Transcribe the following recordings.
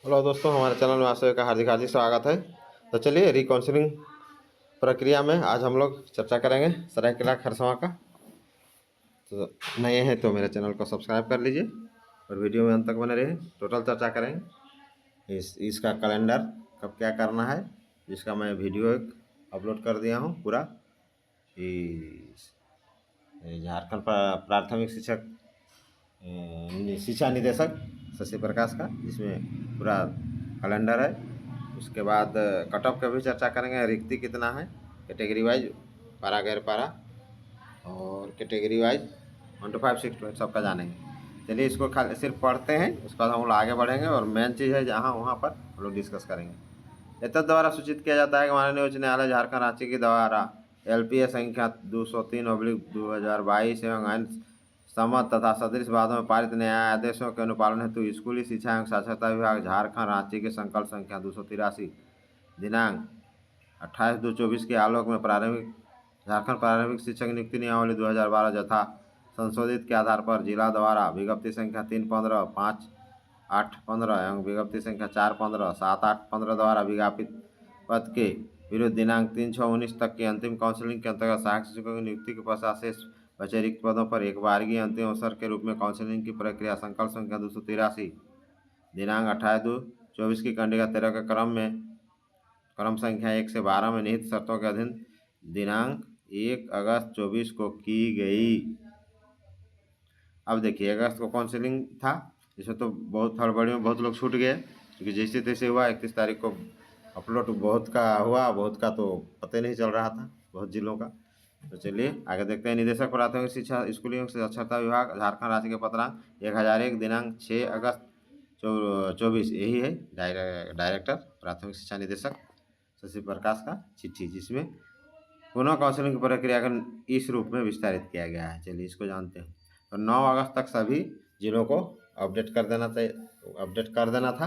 Hello दोस्तों, हमारे channel में आप सभी का हार्दिक हार्दिक स्वागत है। तो चलिए रिकाउंसलिंग प्रक्रिया में आज हम लोग चर्चा करेंगे सरायकेला खरसावां का। तो नए हैं तो मेरे चैनल को सब्सक्राइब कर लीजिए और वीडियो में अंत तक बने रहिए। टोटल चर्चा करेंगे इसका कैलेंडर कब क्या करना है, जिसका मैं वीडियो एक अपलोड कर दिया हूँ पूरा। झारखंड प्राथमिक शिक्षा निदेशक शशि प्रकाश का, जिसमें पूरा कैलेंडर है। उसके बाद कट ऑफ का भी चर्चा करेंगे, रिक्ति कितना है कैटेगरी वाइज, पारा गैर पारा और कैटेगरी वाइज 1 to 5 6 to 8 सबका जानेंगे। चलिए इसको खाली सिर्फ पढ़ते हैं, उसके बाद हम लोग आगे बढ़ेंगे और मेन चीज़ है जहाँ वहाँ पर हम लोग डिस्कस करेंगे। एतद द्वारा सूचित किया जाता है कि माननीय उच्च न्यायालय झारखंड रांची के द्वारा LPA संख्या 203/2022 एवं अन्य सम्मत तथा सदृश वादों में पारित न्यायाधीशों के अनुपालन हेतु स्कूली शिक्षा एवं साक्षरता विभाग झारखंड रांची के संकल्प संख्या 283 दिनांक 28/2/24 के आलोक में झारखंड प्रारंभिक शिक्षक नियुक्ति नियमावली 2012 यथा संशोधित के आधार पर जिला द्वारा विज्ञप्ति संख्या 3/15, 5/8/15 एवं विज्ञप्ति संख्या 4/15, 7/8/15 द्वारा विज्ञापित पद के विरुद्ध दिनांक 3/6/19 तक की अंतिम काउंसिलिंग के अंतर्गत सहायक शिक्षकों की नियुक्ति के पश्चात शेष बचे रिक्त पदों पर एक बारगी अंतिम अवसर के रूप में काउंसिलिंग की प्रक्रिया संकल्प संख्या 283 दिनांक 28/2/24 की कंडिका 13 के क्रम संख्या 1 से 12 में निहित शर्तों के अधीन दिनांक 1 अगस्त 24 को की गई। अब देखिए, अगस्त को काउंसिलिंग था, इसमें तो बहुत हड़बड़ी में बहुत लोग छूट गए, क्योंकि जैसे तैसे हुआ। 31 तारीख को अपलोड बहुत का हुआ, बहुत का तो पता ही नहीं चल रहा था, बहुत जिलों का। तो चलिए आगे देखते हैं। निदेशक प्राथमिक शिक्षा स्कूली एवं साक्षरता विभाग झारखंड राज्य के पत्रांक 1001 दिनांक 6 अगस्त 24, यही है डायरेक्टर प्राथमिक शिक्षा निदेशक शशि प्रकाश का चिट्ठी, जिसमें पुनः काउंसिलिंग की प्रक्रिया का इस रूप में विस्तारित किया गया है। चलिए इसको जानते हैं। तो 9 अगस्त तक सभी जिलों को अपडेट कर देना था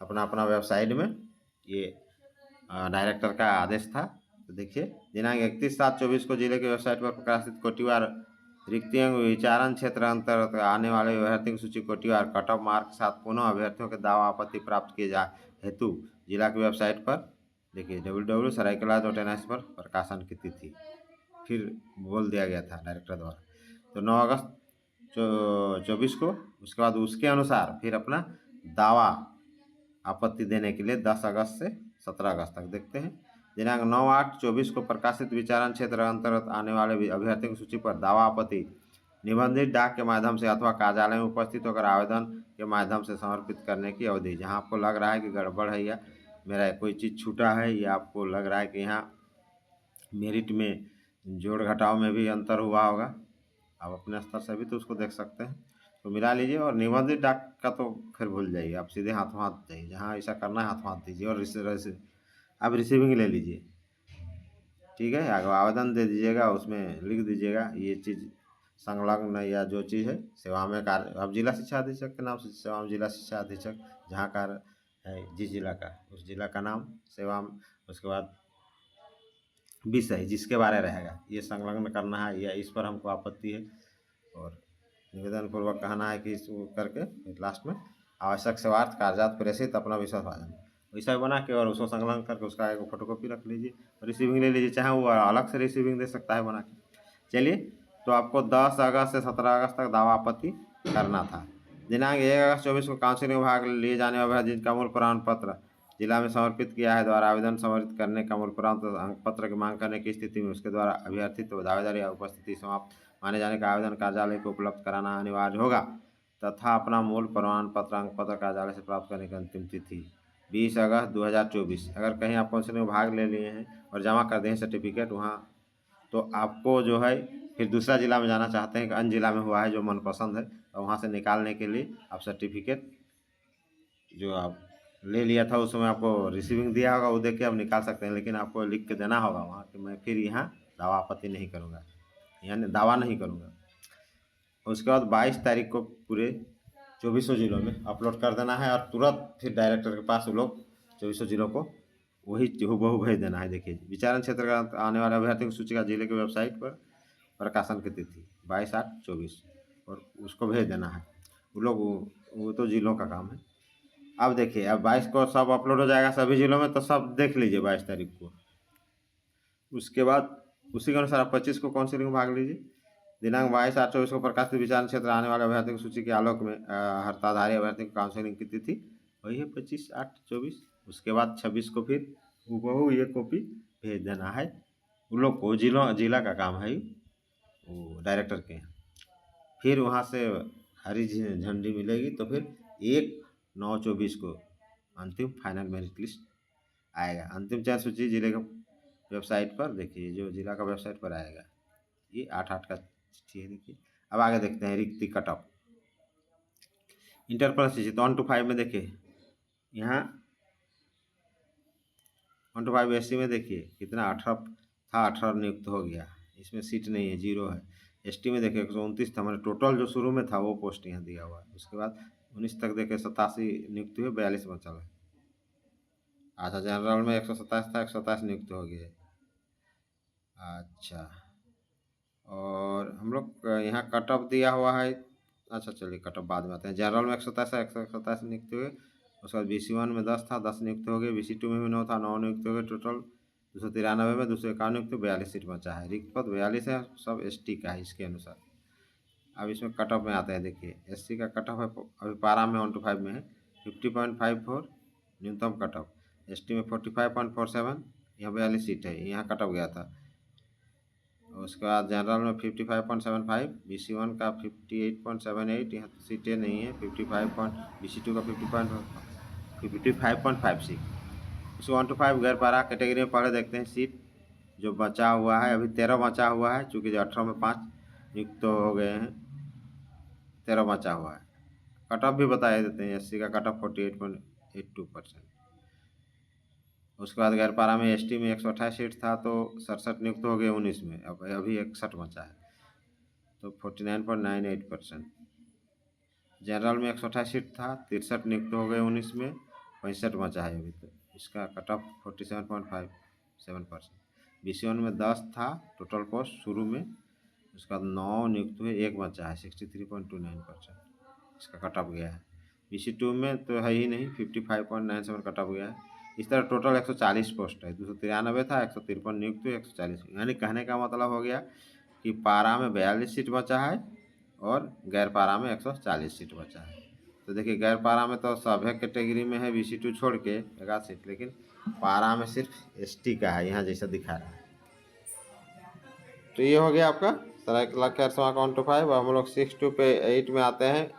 अपना अपना वेबसाइट में। ये डायरेक्टर का आदेश था। तो देखिए, दिनांक 31/7/24 को जिले की वेबसाइट पर प्रकाशित कोटिवार रिक्तियों विचारण क्षेत्र अंतर्गत आने वाले अभ्यर्थियों की सूची कोटिवार कट ऑफ मार्क के साथ पुनः अभ्यर्थियों के दावा आपत्ति प्राप्त किए जा हेतु जिला की वेबसाइट पर देखिए www.saraikela.ns पर प्रकाशन की तिथि फिर बोल दिया गया था डायरेक्टर द्वारा। तो 9 अगस्त 24 को, उसके बाद उसके अनुसार फिर अपना दावा आपत्ति देने के लिए 10 अगस्त से 17 अगस्त तक देखते हैं। दिनांक 9/8/24 को प्रकाशित विचारण क्षेत्र अंतर्गत आने वाले अभ्यर्थियों की सूची पर दावा आपत्ति निबंधित डाक के माध्यम से अथवा कार्यालय में उपस्थित होकर आवेदन के माध्यम से समर्पित करने की अवधि। जहां आपको लग रहा है कि गड़बड़ है या मेरा कोई चीज़ छूटा है, या आपको लग रहा है कि यहाँ मेरिट में जोड़ घटाव में भी अंतर हुआ होगा, आप अपने स्तर से भी तो उसको देख सकते हैं। तो मिला लीजिए। और निबंधित डाक का तो फिर भूल जाइए, आप सीधे हाथों हाथ जाइए, जहाँ ऐसा करना है हाथों हाथ दीजिए और आप रिसीविंग ले लीजिए। ठीक है, आगे आवेदन दे दीजिएगा, उसमें लिख दीजिएगा ये चीज़ संलग्न या जो चीज़ है सेवा में कार्य। अब जिला शिक्षा अधीक्षक के नाम से सेवा में जिला शिक्षा अधीक्षक जहाँ कार्य है जिस जिला का, उस जिला का नाम सेवा, उसके बाद विषय जिसके बारे रहेगा ये संलग्न करना है, या इस पर हमको आपत्ति है, और निवेदन पूर्वक कहना है कि इसको करके लास्ट में आवश्यक सेवार्थ कागजात प्रेषित अपना विश्वास भाजन वैसा बना के और उसको संलग्न करके उसका एक फोटोकॉपी रख लीजिए और रिसीविंग ले लीजिए, चाहे वो अलग से रिसीविंग दे सकता है बना के। चलिए, तो आपको 10 अगस्त से 17 अगस्त तक दावा आपत्ति करना था। दिनांक 1 अगस्त 24 को काउंसिलिंग विभाग लिए जाने वाले जिनका मूल प्रमाण पत्र जिला में समर्पित किया है द्वारा आवेदन समर्पित करने का मूल प्रमाण अंक पत्र की मांग करने की स्थिति में उसके द्वारा अभ्यर्थी तो दावेदारी या उपस्थिति समाप्त माने जाने का आवेदन कार्यालय को उपलब्ध कराना अनिवार्य होगा तथा अपना मूल प्रमाण पत्र अंक पत्र कार्यालय से प्राप्त करने की अंतिम तिथि 20 अगस्त 2024। अगर कहीं आप काउंसिलिंग में भाग ले लिए हैं और जमा कर दें सर्टिफिकेट वहाँ, तो आपको जो है फिर दूसरा जिला में जाना चाहते हैं कि अन्य जिला में हुआ है जो मनपसंद है, और वहाँ से निकालने के लिए आप सर्टिफिकेट जो आप ले लिया था उस समय आपको रिसीविंग दिया होगा वो देख के आप निकाल सकते हैं, लेकिन आपको लिख के देना होगा वहाँ कि मैं फिर यहाँ दावा आपत्ति नहीं करूँगा, यानी दावा नहीं करूँगा। उसके बाद 22 तारीख को पूरे 24 जिलों में अपलोड कर देना है और तुरंत फिर डायरेक्टर के पास वो लोग 24 जिलों को वही हूबहू भेज देना है। देखिए, विचारण क्षेत्र का आने वाले अभ्यर्थियों की सूची का जिले की वेबसाइट पर प्रकाशन की तिथि 22/8/24 और उसको भेज देना है। वो लोग वो तो जिलों का काम है। अब देखिए, अब 22 को सब अपलोड हो जाएगा सभी जिलों में, तो सब देख लीजिए 22 तारीख को। उसके बाद उसी के अनुसार आप 25 को काउंसिलिंग में भाग लीजिए। दिनांक 22/8/24 को प्रकाशित विचार क्षेत्र आने वाले अभ्यर्थियों की सूची के आलोक में हड़ताधारी अभ्यर्थियों की काउंसिलिंग की तिथि वही है 25/8/24। उसके बाद 26 को फिर हूबहू ये कॉपी भेज देना है उन लोग को, जिला का काम है वो डायरेक्टर के यहाँ। फिर वहाँ से हरी झंडी मिलेगी तो फिर 1/9/24 को अंतिम फाइनल मेरिट लिस्ट आएगा। अंतिम चयन सूची जिले के वेबसाइट पर देखिए, जो जिला का वेबसाइट पर आएगा। ये 8/8 का चिट्ठी है देखिए। अब आगे देखते हैं रिक्ति cut off inter plus 1 to 5 में। देखिए यहाँ 1 to 5 SC में देखिए कितना 18 था, 18 नियुक्त हो गया। इसमें सीट नहीं है, 0 है। ST में देखिए 129 था, मैंने टोटल जो शुरू में था वो पोस्ट यहाँ दिया हुआ है। उसके बाद 19 तक देखिए 87 नियुक्त हुए, 42 बचा है। अच्छा, जनरल में 127 था, 127 नियुक्त हो गए। अच्छा, और हम लोग यहाँ कट ऑफ दिया हुआ है। अच्छा चलिए, कट ऑफ बाद में आते हैं। जनरल में 127 है, 127 नियुक्त हुए। उसके बाद BC1 में 10 था, 10 नियुक्त हो गए। BC2 में भी 9 था, 9 नियुक्त हो गए। टोटल 293 में 251 नियुक्त, 42 सीट बचा है। रिक्त पद 42 है, सब ST का है इसके अनुसार। अब इसमें कट ऑफ में आते हैं। देखिए SC का कट ऑफ है अभी पारा में 1 to 5 में है 50.54 न्यूनतम कट ऑफ। ST में 45.47, यहाँ 42 सीट है, यहाँ कट ऑफ गया था। उसके बाद जनरल में 55.75, BC1 का 58.78, यहाँ तो सीटें नहीं है। 55 BC2 का 55.56। उसको 1 to 5 गैर पारा कैटेगरी में पहले देखते हैं सीट जो बचा हुआ है। अभी 13 बचा हुआ है, चूँकि जो 18 में 5 नियुक्त तो हो गए हैं, 13 बचा हुआ है। कट ऑफ भी बता देते हैं। SC का कट ऑफ 48.82%। उसके बाद गैर पारा में ST में 128 सीट था, तो 67 नियुक्त हो गए 19 में। अब अभी 61 बचा है, तो 49.98%। जनरल में 128 सीट था, 63 नियुक्त हो गए 19 में, 65 बचा है अभी। तो इसका कट ऑफ 47.57%। BC1 में 10 था टोटल पोस्ट शुरू में। उसके बाद 9 नियुक्त हुए, 1 बचा है, 63.29%। इसका कट ऑफ गया है। BC2 में तो है ही नहीं, 55.97 कट ऑफ गया है। इस तरह टोटल 140 पोस्ट है। 293 था, 153 नियुक्त हुए, 140। यानी कहने का मतलब हो गया कि पारा में 42 सीट बचा है और गैर पारा में 140 सीट बचा है। तो देखिए गैर पारा में तो सभ्य कैटेगरी में है BC2 छोड़ के 1 सीट, लेकिन पारा में सिर्फ ST का है, यहाँ जैसा दिखा रहा है। तो ये हो गया आपका सरायकेला खैरसवां का 1 to 5। हम लोग 6 to 8 में आते हैं।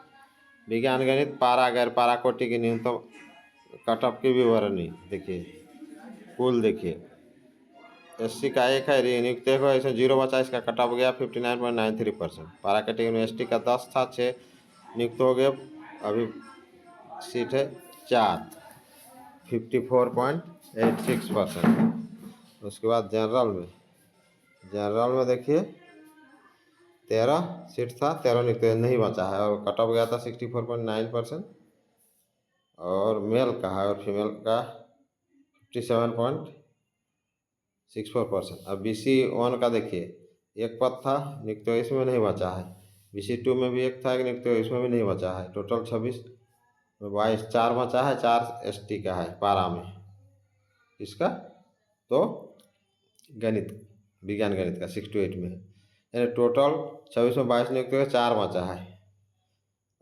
विज्ञान गणित पारा गैर पारा कोटि की न्यूनतम कट ऑफ की विवरणी देखिए। कुल देखिए SC का 1 है, नियुक्त हो, इसमें 0 बचा, इसका कट ऑफ गया 59.93%। पारा कैटेगरी में ST का 10 था, 6 नियुक्त हो गए। अभी सीट है 4, 54.86%। उसके बाद जनरल में देखिए 13 सीट था, 13 नियुक्त नहीं बचा है, और कट ऑफ गया था 64.9%। और मेल का है, और फीमेल का 57.64%। अब BC1 का देखिए 1 पद था नियुक्त, इसमें नहीं बचा है। BC2 में भी 1 था, एक नियुक्त, इसमें भी नहीं बचा है। टोटल 26 में 22, 4 बचा है, 4 ST का है पारा में। इसका तो गणित विज्ञान गणित का 6 to 8 में है, यानी टोटल 26 में 22 नियुक्त हुए, 4 बचा है।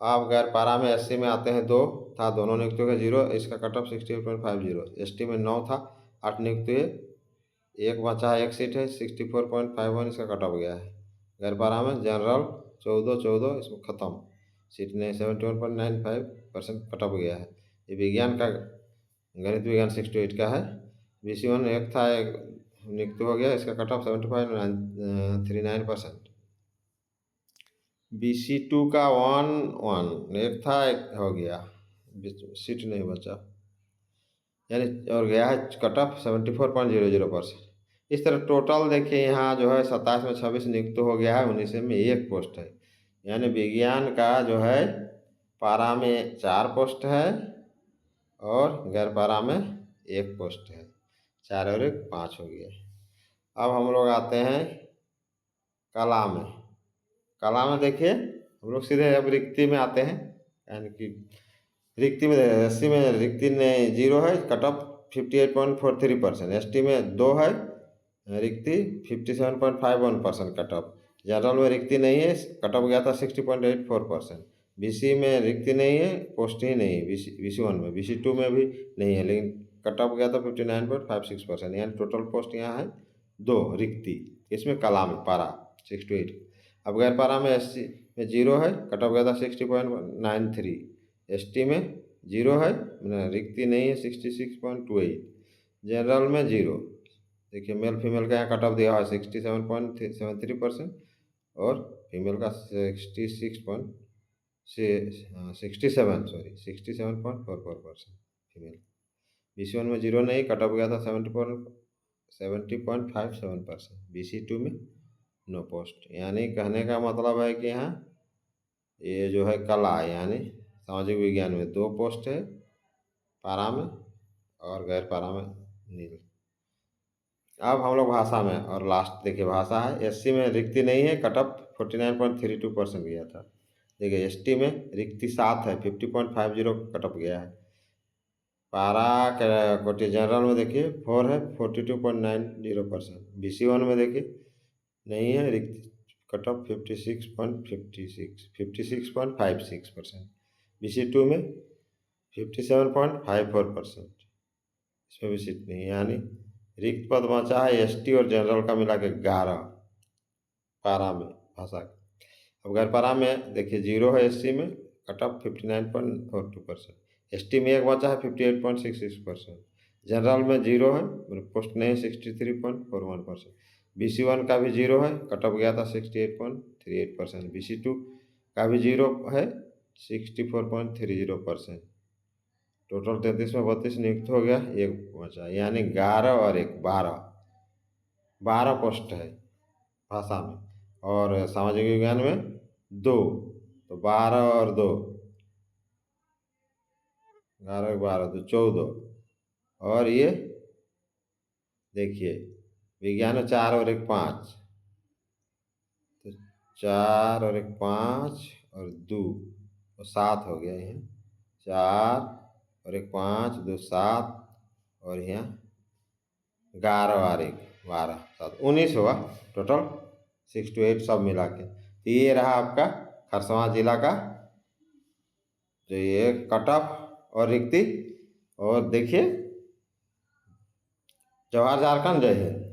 आप गैर पारा में SC में आते हैं, 2 था, दोनों नियुक्त हुए, 0। इसका कट ऑफ 68.50। ST में 9 था, 8 नियुक्त हुए, 1 बचा है, 1 सीट है, 64.51। इसका कट ऑफ गया है। गैर पारा में जनरल 14 इसमें ख़त्म, सीट नहीं, 71.95% कट ऑफ गया है। ये विज्ञान का गणित विज्ञान 6 to 8 का है। BC1 1 था, 1 नियुक्त हो गया, इसका कट ऑफ 75.39%। BC2 का 1 था, 1 हो गया, सीट नहीं बचा, यानी और गया है कट ऑफ 74.00%। इस तरह टोटल देखिए यहाँ जो है 27 में 26 नियुक्त हो गया है, 19 में 1 पोस्ट है। यानी विज्ञान का जो है पारा में 4 पोस्ट है और गैर पारा में 1 पोस्ट है। 4 और 1 5 हो गया। अब हम लोग आते हैं कला में। कला में देखिए हम लोग सीधे अब रिक्ति में आते हैं, यानी कि रिक्ति में 80 में रिक्ति ने 0 है, कट ऑफ 58.43%। एसटी में 2 है, रिक्ति 57.51% कट ऑफ। जनरल में रिक्ति नहीं है, कट ऑफ गया था 60.84%। बीसी में रिक्ति नहीं है, पोस्ट ही नहीं है बीसी 1 में, बीसी 2 में भी नहीं है, लेकिन कट ऑफ गया था 59.56%। यानी टोटल पोस्ट यहाँ है 2 रिक्ति। इसमें कला में पारा 6 to 8। अब गैर पारा में एससी में 0 है, कट ऑफ गया था 60.93। एसटी में 0 है, रिक्ति नहीं है 66.28। जनरल में 0। देखिए मेल फीमेल का यहाँ कट ऑफ दिया हुआ है 67.73% और फीमेल का 67.44% फीमेल। बीसी 1 में 0 नहीं, कट ऑफ गया था 70.57%। बीसी 2 में नो पोस्ट। यानी कहने का मतलब है कि यहाँ ये जो है कला यानी सामाजिक विज्ञान में 2 पोस्ट है, पारा में और गैर पारा में नील। अब हम लोग भाषा में, और लास्ट देखिए भाषा है। एससी में रिक्ति नहीं है, कट ऑफ 49.32% गया था। देखिए एसटी में रिक्ति 7 है, 50.50 कट ऑफ गया है। पारा कोटि जनरल में देखिए 4 है, 42.90%। बीसी 1 में देखिए नहीं है, रिक्ति कट ऑफ 56.56%। बीसी 2 में 57.54%। इसमें भी सीट नहीं, यानी रिक्त पद बचा है एसटी और जनरल का मिला के 11 पारा में भाषा। अब गैर पारा में देखिए 0 है एससी में, कट ऑफ 59.42%। एसटी में 1 बचा है 58.66%। जनरल में 0 है, पोस्ट नहीं 63.41%। बीसी 1 का भी 0 है, कट ऑफ गया था 68.38%। बीसी 2 का भी 0 है, 64.30%। टोटल 33 में 32 नियुक्त हो गया, 1 बचा, यानी 11 और 1 12 पोस्ट है भाषा में। और सामाजिक विज्ञान में 2, तो 12 और 2 11 12 तो 14। और ये देखिए विज्ञान में 4 और 1 5, तो 4 और 1 5 और 2 तो 7 हो गया। यहाँ 4 और 1 5 2 7 और यहाँ 11 और 1 12 7 19 हुआ टोटल 6 to 8 सब मिला के। तो ये रहा आपका खरसावां जिला का जो ये कट ऑफ और रिक्ति। और देखिए जवाहर झारखंड जय हिंद।